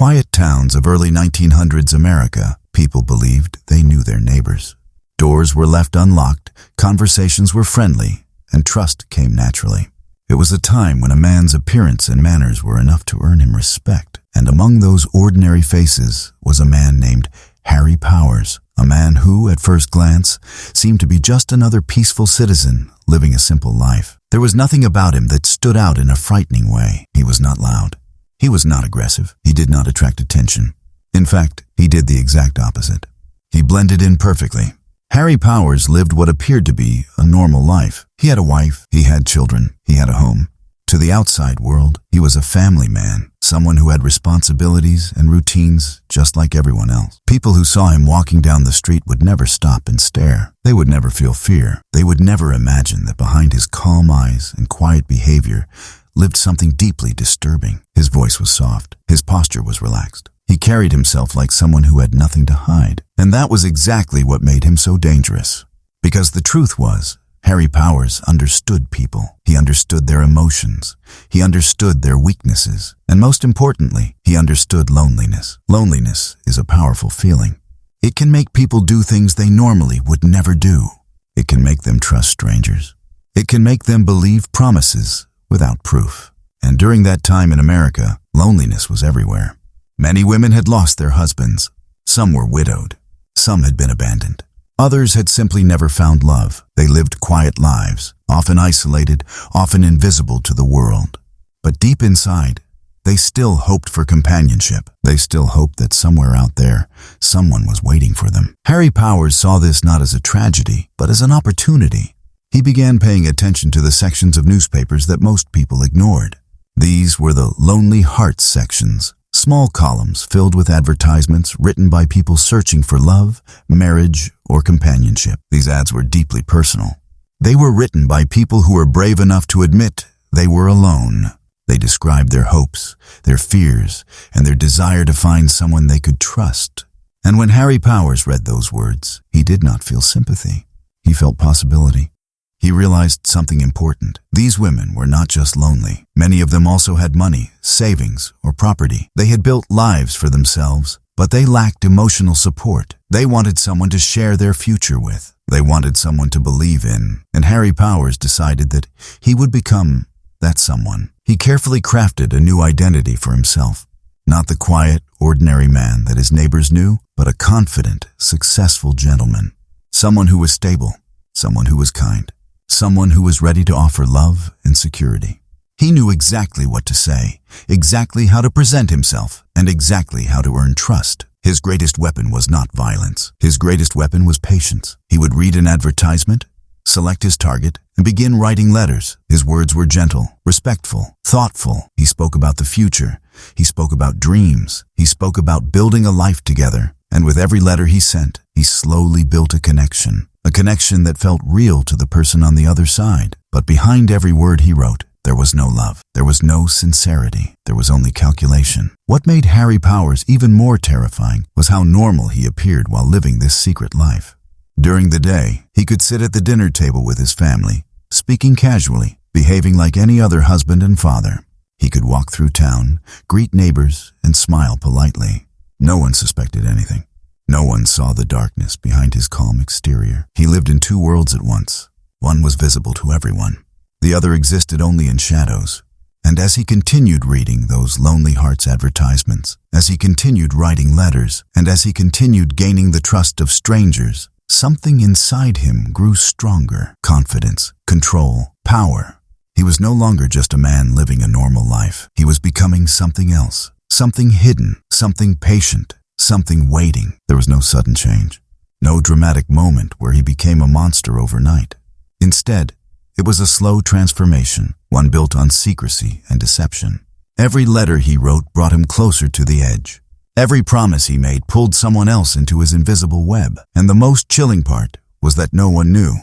quiet towns of early 1900s America, people believed they knew their neighbors. Doors were left unlocked, conversations were friendly, and trust came naturally. It was a time when a man's appearance and manners were enough to earn him respect, and among those ordinary faces was a man named Harry Powers, a man who, at first glance, seemed to be just another peaceful citizen living a simple life. There was nothing about him that stood out in a frightening way. He was not loud. He was not aggressive. He did not attract attention. In fact, he did the exact opposite. He blended in perfectly. Harry Powers lived what appeared to be a normal life. He had a wife, he had children, he had a home. To the outside world, he was a family man, someone who had responsibilities and routines just like everyone else. People who saw him walking down the street would never stop and stare. They would never feel fear. They would never imagine that behind his calm eyes and quiet behavior lived something deeply disturbing. His voice was soft. His posture was relaxed. He carried himself like someone who had nothing to hide. And that was exactly what made him so dangerous. Because the truth was, Harry Powers understood people. He understood their emotions. He understood their weaknesses. And most importantly, he understood loneliness. Loneliness is a powerful feeling. It can make people do things they normally would never do. It can make them trust strangers. It can make them believe promises without proof. And during that time in America, loneliness was everywhere. Many women had lost their husbands. Some were widowed. Some had been abandoned. Others had simply never found love. They lived quiet lives, often isolated, often invisible to the world. But deep inside, they still hoped for companionship. They still hoped that somewhere out there, someone was waiting for them. Harry Powers saw this not as a tragedy, but as an opportunity. He began paying attention to the sections of newspapers that most people ignored. These were the Lonely Hearts sections, small columns filled with advertisements written by people searching for love, marriage, or companionship. These ads were deeply personal. They were written by people who were brave enough to admit they were alone. They described their hopes, their fears, and their desire to find someone they could trust. And when Harry Powers read those words, he did not feel sympathy. He felt possibility. He realized something important. These women were not just lonely. Many of them also had money, savings, or property. They had built lives for themselves, but they lacked emotional support. They wanted someone to share their future with. They wanted someone to believe in. And Harry Powers decided that he would become that someone. He carefully crafted a new identity for himself. Not the quiet, ordinary man that his neighbors knew, but a confident, successful gentleman. Someone who was stable. Someone who was kind. Someone who was ready to offer love and security. He knew exactly what to say, exactly how to present himself, and exactly how to earn trust. His greatest weapon was not violence. His greatest weapon was patience. He would read an advertisement, select his target, and begin writing letters. His words were gentle, respectful, thoughtful. He spoke about the future. He spoke about dreams. He spoke about building a life together. And with every letter he sent, he slowly built a connection that felt real to the person on the other side. But behind every word he wrote, there was no love. There was no sincerity. There was only calculation. What made Harry Powers even more terrifying was how normal he appeared while living this secret life. During the day, he could sit at the dinner table with his family, speaking casually, behaving like any other husband and father. He could walk through town, greet neighbors, and smile politely. No one suspected anything. No one saw the darkness behind his calm exterior. He lived in two worlds at once. One was visible to everyone. The other existed only in shadows. And as he continued reading those Lonely Hearts advertisements, as he continued writing letters, and as he continued gaining the trust of strangers, something inside him grew stronger. Confidence, control, power. He was no longer just a man living a normal life. He was becoming something else. Something hidden, something patient, something waiting. There was no sudden change. No dramatic moment where he became a monster overnight. Instead, it was a slow transformation, one built on secrecy and deception. Every letter he wrote brought him closer to the edge. Every promise he made pulled someone else into his invisible web. And the most chilling part was that no one knew.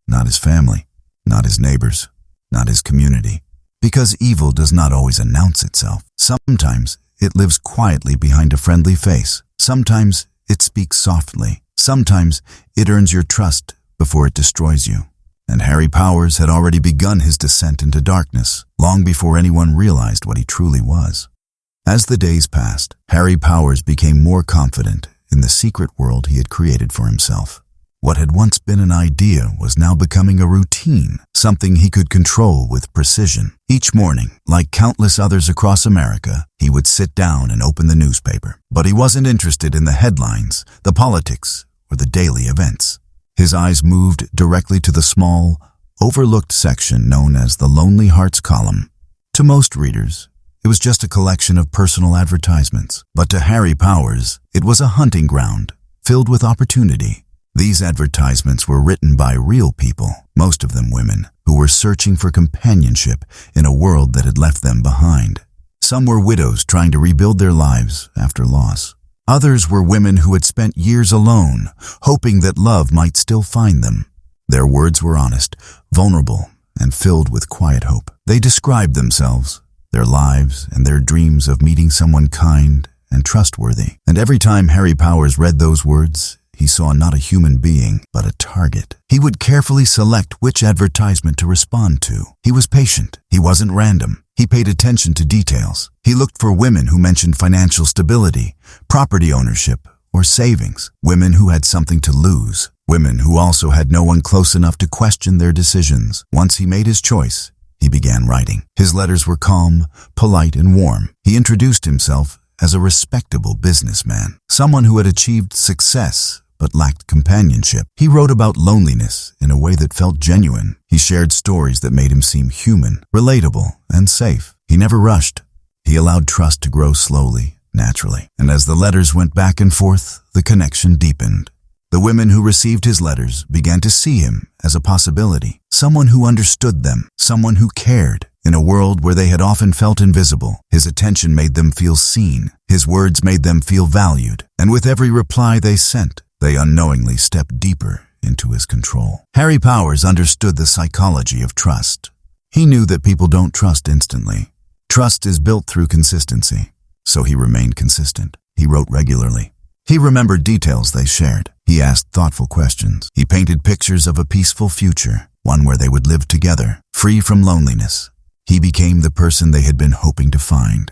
Not his family, not his neighbors, not his community. Because evil does not always announce itself. Sometimes it lives quietly behind a friendly face. Sometimes it speaks softly. Sometimes it earns your trust before it destroys you. And Harry Powers had already begun his descent into darkness, long before anyone realized what he truly was. As the days passed, Harry Powers became more confident in the secret world he had created for himself. What had once been an idea was now becoming a routine, something he could control with precision. Each morning, like countless others across America, he would sit down and open the newspaper. But he wasn't interested in the headlines, the politics, or the daily events. His eyes moved directly to the small, overlooked section known as the Lonely Hearts column. To most readers, it was just a collection of personal advertisements. But to Harry Powers, it was a hunting ground, filled with opportunity. These advertisements were written by real people, most of them women, who were searching for companionship in a world that had left them behind. Some were widows trying to rebuild their lives after loss. Others were women who had spent years alone, hoping that love might still find them. Their words were honest, vulnerable, and filled with quiet hope. They described themselves, their lives, and their dreams of meeting someone kind and trustworthy. And every time Harry Powers read those words, he saw not a human being, but a target. He would carefully select which advertisement to respond to. He was patient. He wasn't random. He paid attention to details. He looked for women who mentioned financial stability, property ownership, or savings. Women who had something to lose. Women who also had no one close enough to question their decisions. Once he made his choice, he began writing. His letters were calm, polite, and warm. He introduced himself as a respectable businessman, someone who had achieved success but lacked companionship. He wrote about loneliness in a way that felt genuine. He shared stories that made him seem human, relatable, and safe. He never rushed. He allowed trust to grow slowly, naturally. And as the letters went back and forth, the connection deepened. The women who received his letters began to see him as a possibility, someone who understood them, someone who cared. In a world where they had often felt invisible, his attention made them feel seen. His words made them feel valued. And with every reply they sent, they unknowingly stepped deeper into his control. Harry Powers understood the psychology of trust. He knew that people don't trust instantly. Trust is built through consistency. So he remained consistent. He wrote regularly. He remembered details they shared. He asked thoughtful questions. He painted pictures of a peaceful future, one where they would live together, free from loneliness. He became the person they had been hoping to find.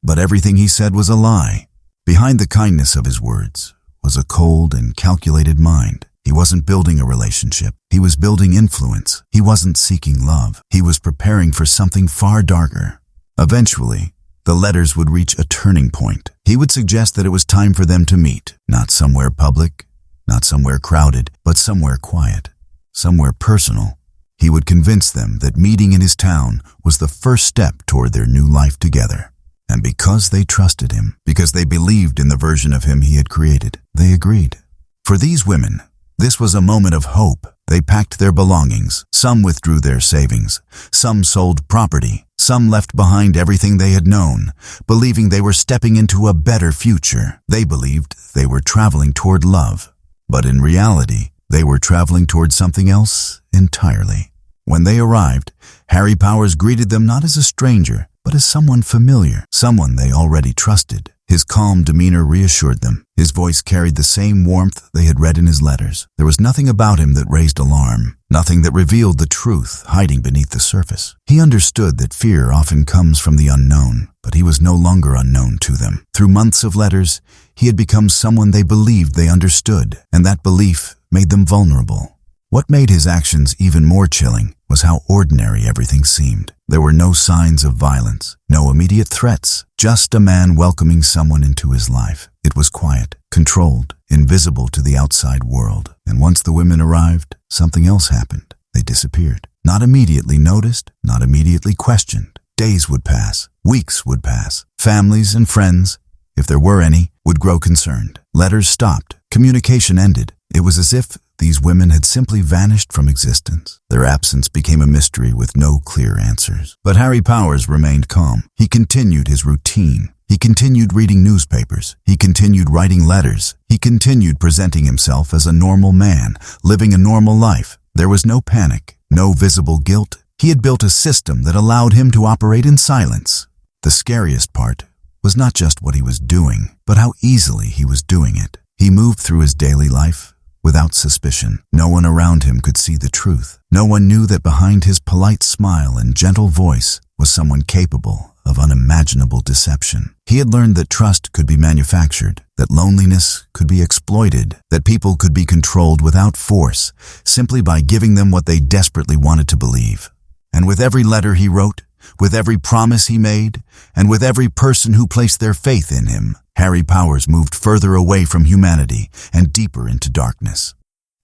But everything he said was a lie. Behind the kindness of his words was a cold and calculated mind. He wasn't building a relationship. He was building influence. He wasn't seeking love. He was preparing for something far darker. Eventually, the letters would reach a turning point. He would suggest that it was time for them to meet, not somewhere public, not somewhere crowded, but somewhere quiet, somewhere personal. He would convince them that meeting in his town was the first step toward their new life together. And because they trusted him, because they believed in the version of him he had created, they agreed. For these women, this was a moment of hope. They packed their belongings. Some withdrew their savings. Some sold property. Some left behind everything they had known, believing they were stepping into a better future. They believed they were traveling toward love. But in reality, they were traveling toward something else entirely. When they arrived, Harry Powers greeted them not as a stranger, but as someone familiar, someone they already trusted. His calm demeanor reassured them. His voice carried the same warmth they had read in his letters. There was nothing about him that raised alarm, nothing that revealed the truth hiding beneath the surface. He understood that fear often comes from the unknown, but he was no longer unknown to them. Through months of letters, he had become someone they believed they understood, and that belief made them vulnerable. What made his actions even more chilling was how ordinary everything seemed. There were no signs of violence, no immediate threats, just a man welcoming someone into his life. It was quiet, controlled, invisible to the outside world. And once the women arrived, something else happened. They disappeared. Not immediately noticed, not immediately questioned. Days would pass, weeks would pass. Families and friends, if there were any, would grow concerned. Letters stopped. Communication ended. It was as if these women had simply vanished from existence. Their absence became a mystery with no clear answers. But Harry Powers remained calm. He continued his routine. He continued reading newspapers. He continued writing letters. He continued presenting himself as a normal man, living a normal life. There was no panic, no visible guilt. He had built a system that allowed him to operate in silence. The scariest part was not just what he was doing, but how easily he was doing it. He moved through his daily life without suspicion. No one around him could see the truth. No one knew that behind his polite smile and gentle voice was someone capable of unimaginable deception. He had learned that trust could be manufactured, that loneliness could be exploited, that people could be controlled without force, simply by giving them what they desperately wanted to believe. And with every letter he wrote, with every promise he made, and with every person who placed their faith in him, Harry Powers moved further away from humanity and deeper into darkness.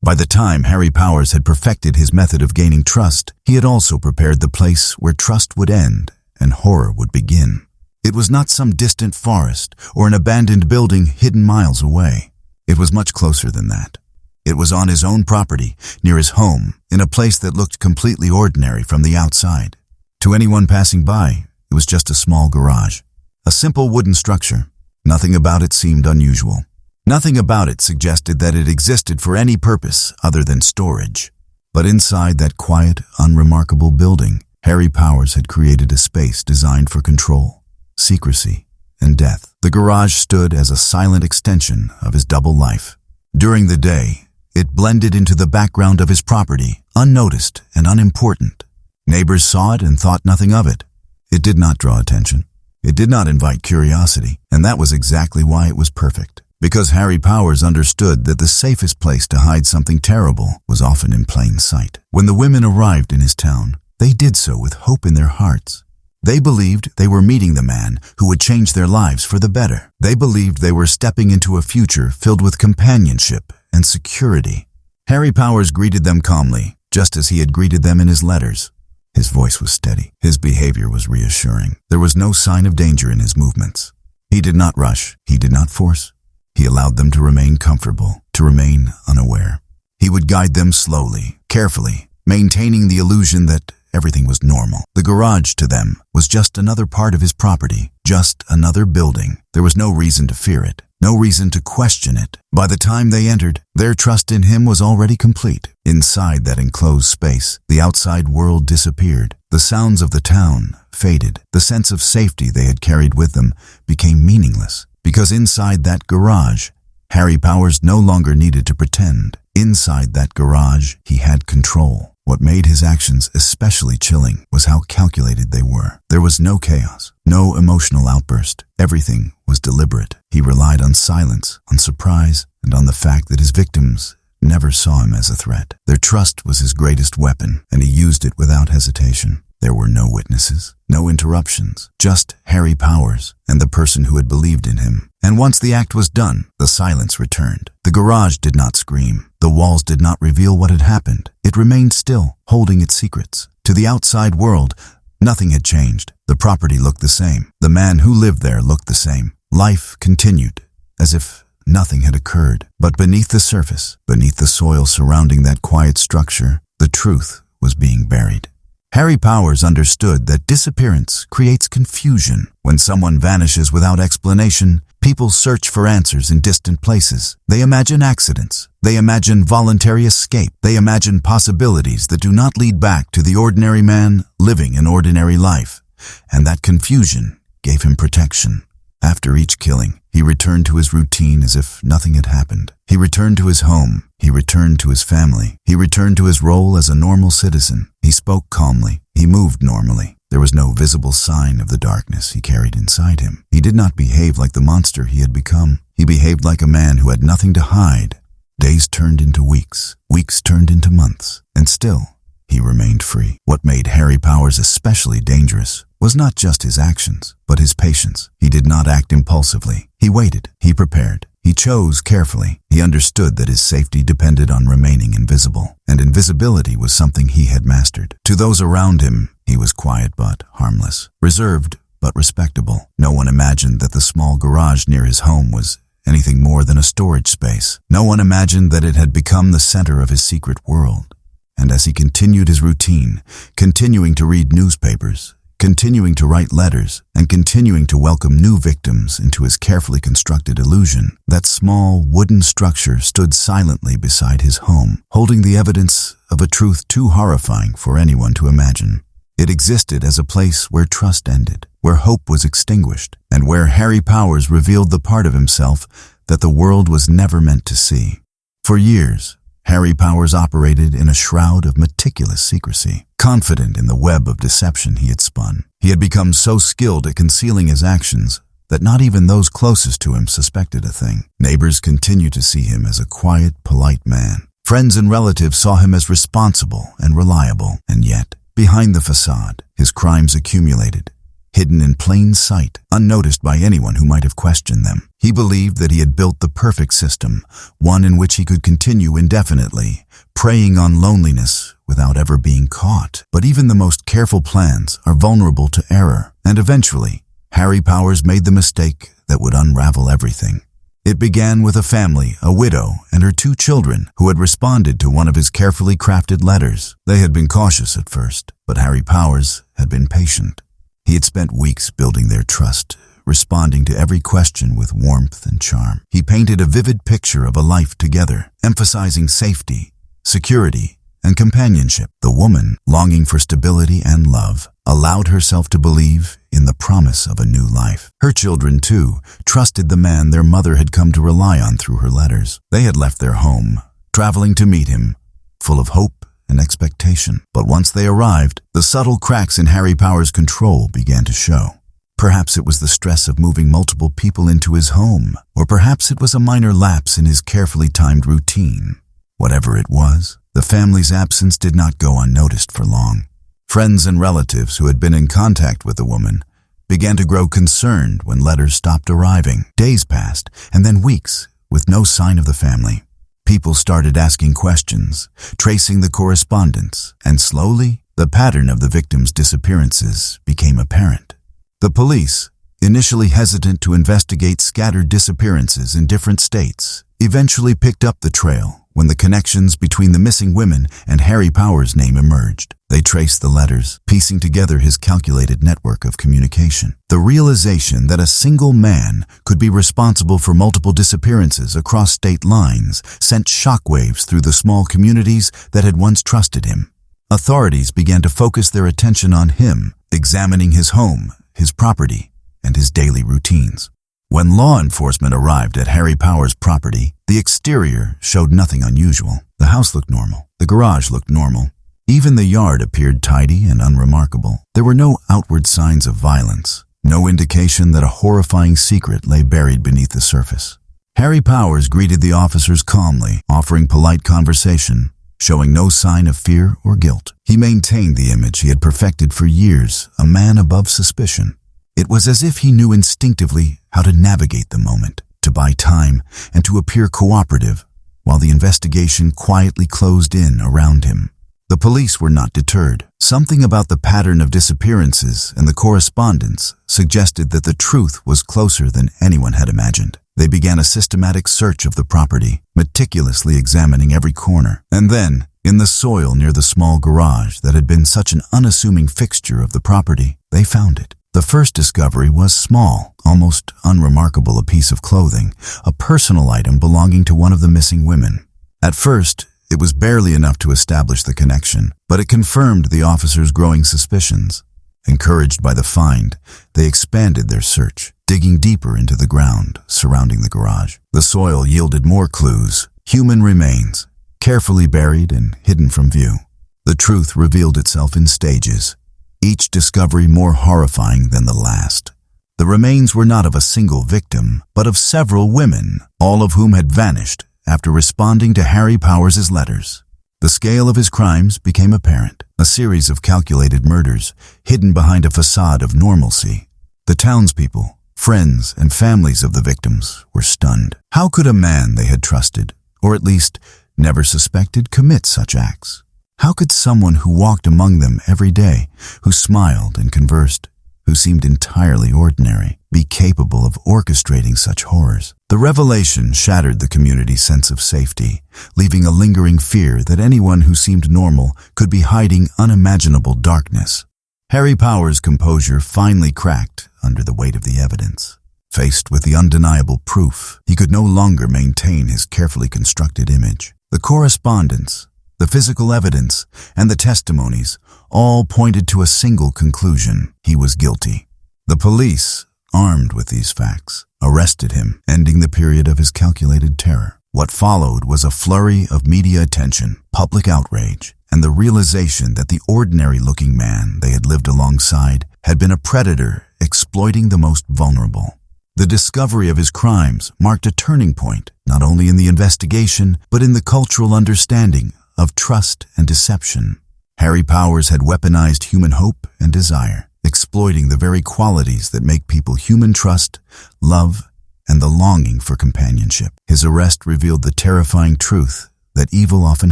By the time Harry Powers had perfected his method of gaining trust, he had also prepared the place where trust would end and horror would begin. It was not some distant forest or an abandoned building hidden miles away. It was much closer than that. It was on his own property, near his home, in a place that looked completely ordinary from the outside. To anyone passing by, it was just a small garage, a simple wooden structure. Nothing about it seemed unusual. Nothing about it suggested that it existed for any purpose other than storage. But inside that quiet, unremarkable building, Harry Powers had created a space designed for control, secrecy, and death. The garage stood as a silent extension of his double life. During the day, it blended into the background of his property, unnoticed and unimportant. Neighbors saw it and thought nothing of it. It did not draw attention. It did not invite curiosity, and that was exactly why it was perfect. Because Harry Powers understood that the safest place to hide something terrible was often in plain sight. When the women arrived in his town, they did so with hope in their hearts. They believed they were meeting the man who would change their lives for the better. They believed they were stepping into a future filled with companionship and security. Harry Powers greeted them calmly, just as he had greeted them in his letters. His voice was steady. His behavior was reassuring. There was no sign of danger in his movements. He did not rush. He did not force. He allowed them to remain comfortable, to remain unaware. He would guide them slowly, carefully, maintaining the illusion that everything was normal. The garage, to them, was just another part of his property, just another building. There was no reason to fear it, no reason to question it. By the time they entered, their trust in him was already complete. Inside that enclosed space, the outside world disappeared. The sounds of the town faded. The sense of safety they had carried with them became meaningless. Because inside that garage, Harry Powers no longer needed to pretend. Inside that garage, he had control. What made his actions especially chilling was how calculated they were. There was no chaos, no emotional outburst. Everything was deliberate. He relied on silence, on surprise, and on the fact that his victims never saw him as a threat. Their trust was his greatest weapon, and he used it without hesitation. There were no witnesses, no interruptions, just Harry Powers and the person who had believed in him. And once the act was done, the silence returned. The garage did not scream. The walls did not reveal what had happened. It remained still, holding its secrets. To the outside world, nothing had changed. The property looked the same. The man who lived there looked the same. Life continued, as if nothing had occurred. But beneath the surface, beneath the soil surrounding that quiet structure, the truth was being buried. Harry Powers understood that disappearance creates confusion. When someone vanishes without explanation, people search for answers in distant places. They imagine accidents. They imagine voluntary escape. They imagine possibilities that do not lead back to the ordinary man living an ordinary life. And that confusion gave him protection. After each killing, he returned to his routine as if nothing had happened. He returned to his home. He returned to his family. He returned to his role as a normal citizen. He spoke calmly. He moved normally. There was no visible sign of the darkness he carried inside him. He did not behave like the monster he had become. He behaved like a man who had nothing to hide. Days turned into weeks. Weeks turned into months. And still, he remained free. What made Harry Powers especially dangerous was not just his actions, but his patience. He did not act impulsively. He waited. He prepared. He chose carefully. He understood that his safety depended on remaining invisible, and invisibility was something he had mastered. To those around him, he was quiet but harmless, reserved but respectable. No one imagined that the small garage near his home was anything more than a storage space. No one imagined that it had become the center of his secret world. And as he continued his routine, continuing to read newspapers, continuing to write letters, and continuing to welcome new victims into his carefully constructed illusion, that small wooden structure stood silently beside his home, holding the evidence of a truth too horrifying for anyone to imagine. It existed as a place where trust ended, where hope was extinguished, and where Harry Powers revealed the part of himself that the world was never meant to see. For years, Harry Powers operated in a shroud of meticulous secrecy. Confident in the web of deception he had spun, he had become so skilled at concealing his actions that not even those closest to him suspected a thing. Neighbors continued to see him as a quiet, polite man. Friends and relatives saw him as responsible and reliable, and yet, behind the facade, his crimes accumulated, hidden in plain sight, unnoticed by anyone who might have questioned them. He believed that he had built the perfect system, one in which he could continue indefinitely, preying on loneliness without ever being caught. But even the most careful plans are vulnerable to error, and eventually, Harry Powers made the mistake that would unravel everything. It began with a family, a widow and her 2 children, who had responded to one of his carefully crafted letters. They had been cautious at first, but Harry Powers had been patient. He had spent weeks building their trust, responding to every question with warmth and charm. He painted a vivid picture of a life together, emphasizing safety, security, and companionship. The woman, longing for stability and love, allowed herself to believe in the promise of a new life. Her children, too, trusted the man their mother had come to rely on through her letters. They had left their home, traveling to meet him, full of hope and expectation. But once they arrived, the subtle cracks in Harry Powers' control began to show. Perhaps it was the stress of moving multiple people into his home, or perhaps it was a minor lapse in his carefully timed routine. Whatever it was, the family's absence did not go unnoticed for long. Friends and relatives who had been in contact with the woman began to grow concerned when letters stopped arriving. Days passed, and then weeks, with no sign of the family. People started asking questions, tracing the correspondence, and slowly, the pattern of the victims' disappearances became apparent. The police, initially hesitant to investigate scattered disappearances in different states, eventually picked up the trail when the connections between the missing women and Harry Powers' name emerged. They traced the letters, piecing together his calculated network of communication. The realization that a single man could be responsible for multiple disappearances across state lines sent shockwaves through the small communities that had once trusted him. Authorities began to focus their attention on him, examining his home, his property, and his daily routines. When law enforcement arrived at Harry Powers' property, the exterior showed nothing unusual. The house looked normal. The garage looked normal. Even the yard appeared tidy and unremarkable. There were no outward signs of violence, no indication that a horrifying secret lay buried beneath the surface. Harry Powers greeted the officers calmly, offering polite conversation, showing no sign of fear or guilt. He maintained the image he had perfected for years, a man above suspicion. It was as if he knew instinctively how to navigate the moment, to buy time, and to appear cooperative, while the investigation quietly closed in around him. The police were not deterred. Something about the pattern of disappearances and the correspondence suggested that the truth was closer than anyone had imagined. They began a systematic search of the property, meticulously examining every corner. And then, in the soil near the small garage that had been such an unassuming fixture of the property, they found it. The first discovery was small, almost unremarkable, a piece of clothing, a personal item belonging to one of the missing women. At first, it was barely enough to establish the connection, but it confirmed the officers' growing suspicions. Encouraged by the find, they expanded their search, digging deeper into the ground surrounding the garage. The soil yielded more clues, human remains, carefully buried and hidden from view. The truth revealed itself in stages, each discovery more horrifying than the last. The remains were not of a single victim, but of several women, all of whom had vanished after responding to Harry Powers' letters. The scale of his crimes became apparent, a series of calculated murders hidden behind a facade of normalcy. The townspeople, friends, and families of the victims were stunned. How could a man they had trusted, or at least never suspected, commit such acts? How could someone who walked among them every day, who smiled and conversed, who seemed entirely ordinary, be capable of orchestrating such horrors? The revelation shattered the community's sense of safety, leaving a lingering fear that anyone who seemed normal could be hiding unimaginable darkness. Harry Powers' composure finally cracked under the weight of the evidence. Faced with the undeniable proof, he could no longer maintain his carefully constructed image. The correspondence, the physical evidence, and the testimonies all pointed to a single conclusion: he was guilty. The police, armed with these facts, arrested him, ending the period of his calculated terror. What followed was a flurry of media attention, public outrage, and the realization that the ordinary-looking man they had lived alongside had been a predator exploiting the most vulnerable. The discovery of his crimes marked a turning point, not only in the investigation, but in the cultural understanding of trust and deception. Harry Powers had weaponized human hope and desire, exploiting the very qualities that make people human: trust, love, and the longing for companionship. His arrest revealed the terrifying truth that evil often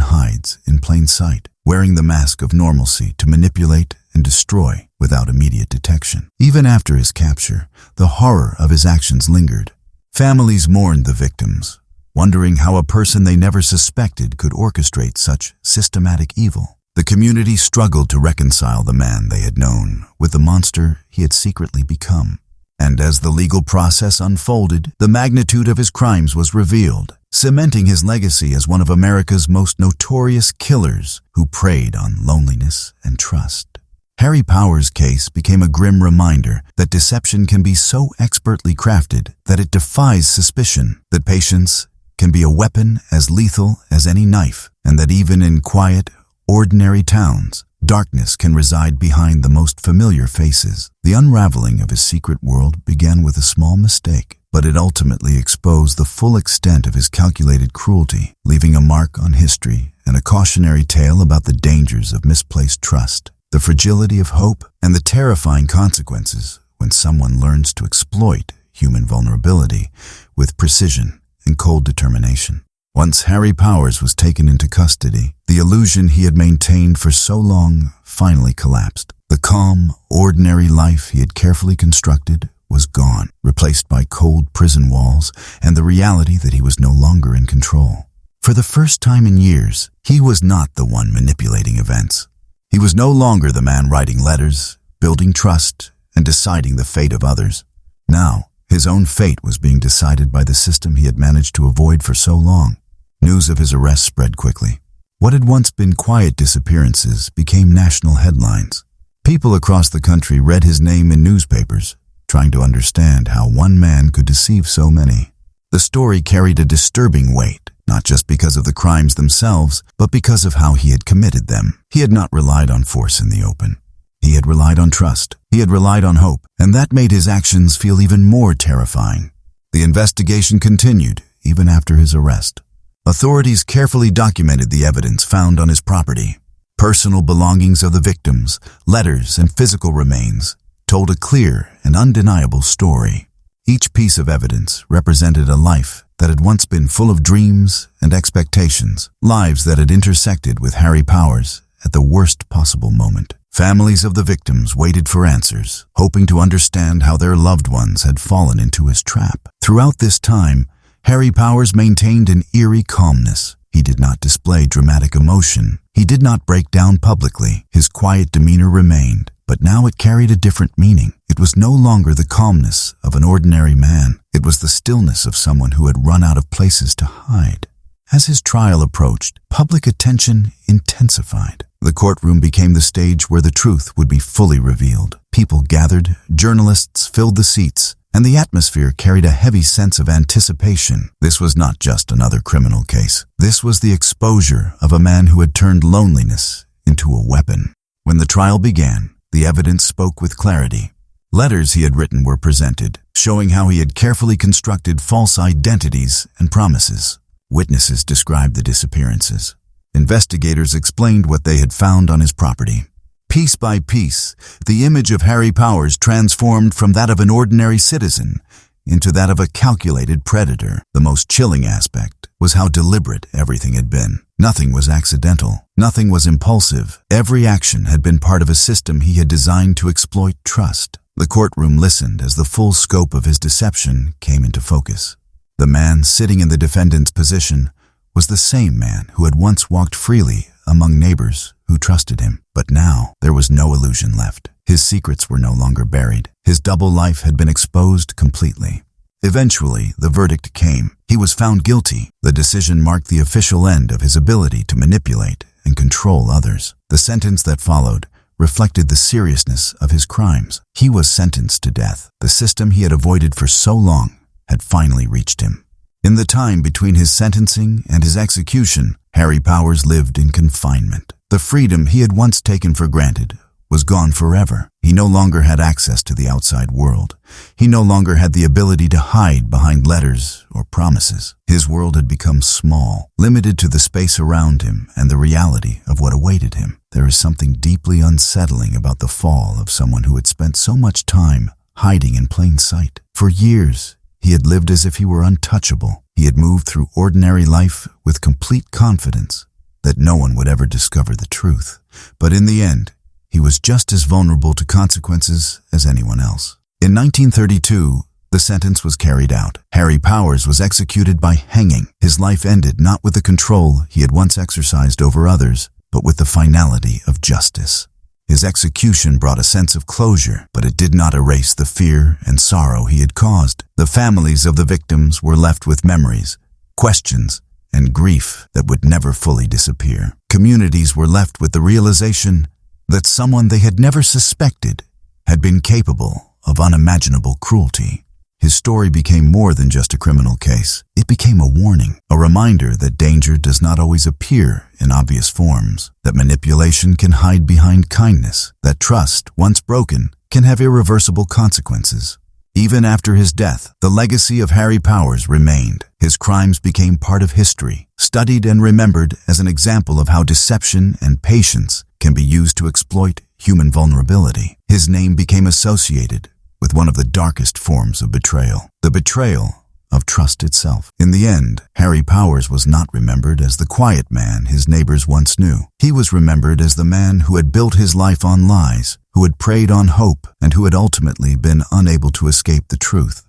hides in plain sight, wearing the mask of normalcy to manipulate and destroy without immediate detection. Even after his capture, the horror of his actions lingered. Families mourned the victims, wondering how a person they never suspected could orchestrate such systematic evil. The community struggled to reconcile the man they had known with the monster he had secretly become. And as the legal process unfolded, the magnitude of his crimes was revealed, cementing his legacy as one of America's most notorious killers who preyed on loneliness and trust. Harry Powers' case became a grim reminder that deception can be so expertly crafted that it defies suspicion, that patience can be a weapon as lethal as any knife, and that even in quiet, ordinary towns, darkness can reside behind the most familiar faces. The unraveling of his secret world began with a small mistake, but it ultimately exposed the full extent of his calculated cruelty, leaving a mark on history and a cautionary tale about the dangers of misplaced trust, the fragility of hope, and the terrifying consequences when someone learns to exploit human vulnerability with precision and cold determination. Once Harry Powers was taken into custody, the illusion he had maintained for so long finally collapsed. The calm, ordinary life he had carefully constructed was gone, replaced by cold prison walls and the reality that he was no longer in control. For the first time in years, he was not the one manipulating events. He was no longer the man writing letters, building trust, and deciding the fate of others. Now, his own fate was being decided by the system he had managed to avoid for so long. News of his arrest spread quickly. What had once been quiet disappearances became national headlines. People across the country read his name in newspapers, trying to understand how one man could deceive so many. The story carried a disturbing weight, not just because of the crimes themselves, but because of how he had committed them. He had not relied on force in the open. He had relied on trust. He had relied on hope, and that made his actions feel even more terrifying. The investigation continued, even after his arrest. Authorities carefully documented the evidence found on his property. Personal belongings of the victims, letters, and physical remains told a clear and undeniable story. Each piece of evidence represented a life that had once been full of dreams and expectations, lives that had intersected with Harry Powers at the worst possible moment. Families of the victims waited for answers, hoping to understand how their loved ones had fallen into his trap. Throughout this time, Harry Powers maintained an eerie calmness. He did not display dramatic emotion. He did not break down publicly. His quiet demeanor remained, but now it carried a different meaning. It was no longer the calmness of an ordinary man. It was the stillness of someone who had run out of places to hide. As his trial approached, public attention intensified. The courtroom became the stage where the truth would be fully revealed. People gathered, journalists filled the seats, and the atmosphere carried a heavy sense of anticipation. This was not just another criminal case. This was the exposure of a man who had turned loneliness into a weapon. When the trial began, the evidence spoke with clarity. Letters he had written were presented, showing how he had carefully constructed false identities and promises. Witnesses described the disappearances. Investigators explained what they had found on his property. Piece by piece, the image of Harry Powers transformed from that of an ordinary citizen into that of a calculated predator. The most chilling aspect was how deliberate everything had been. Nothing was accidental. Nothing was impulsive. Every action had been part of a system he had designed to exploit trust. The courtroom listened as the full scope of his deception came into focus. The man sitting in the defendant's position was the same man who had once walked freely among neighbors who trusted him. But now there was no illusion left. His secrets were no longer buried. His double life had been exposed completely. Eventually, the verdict came. He was found guilty. The decision marked the official end of his ability to manipulate and control others. The sentence that followed reflected the seriousness of his crimes. He was sentenced to death. The system he had avoided for so long had finally reached him. In the time between his sentencing and his execution, Harry Powers lived in confinement. The freedom he had once taken for granted was gone forever. He no longer had access to the outside world. He no longer had the ability to hide behind letters or promises. His world had become small, limited to the space around him and the reality of what awaited him. There is something deeply unsettling about the fall of someone who had spent so much time hiding in plain sight. For years, he had lived as if he were untouchable. He had moved through ordinary life with complete confidence that no one would ever discover the truth. But in the end, he was just as vulnerable to consequences as anyone else. In 1932, the sentence was carried out. Harry Powers was executed by hanging. His life ended not with the control he had once exercised over others, but with the finality of justice. His execution brought a sense of closure, but it did not erase the fear and sorrow he had caused. The families of the victims were left with memories, questions, and grief that would never fully disappear. Communities were left with the realization that someone they had never suspected had been capable of unimaginable cruelty. His story became more than just a criminal case. It became a warning, a reminder that danger does not always appear in obvious forms, that manipulation can hide behind kindness, that trust, once broken, can have irreversible consequences. Even after his death, the legacy of Harry Powers remained. His crimes became part of history, studied and remembered as an example of how deception and patience can be used to exploit human vulnerability. His name became associated with one of the darkest forms of betrayal, the betrayal of trust itself. In the end, Harry Powers was not remembered as the quiet man his neighbors once knew. He was remembered as the man who had built his life on lies, who had preyed on hope, and who had ultimately been unable to escape the truth.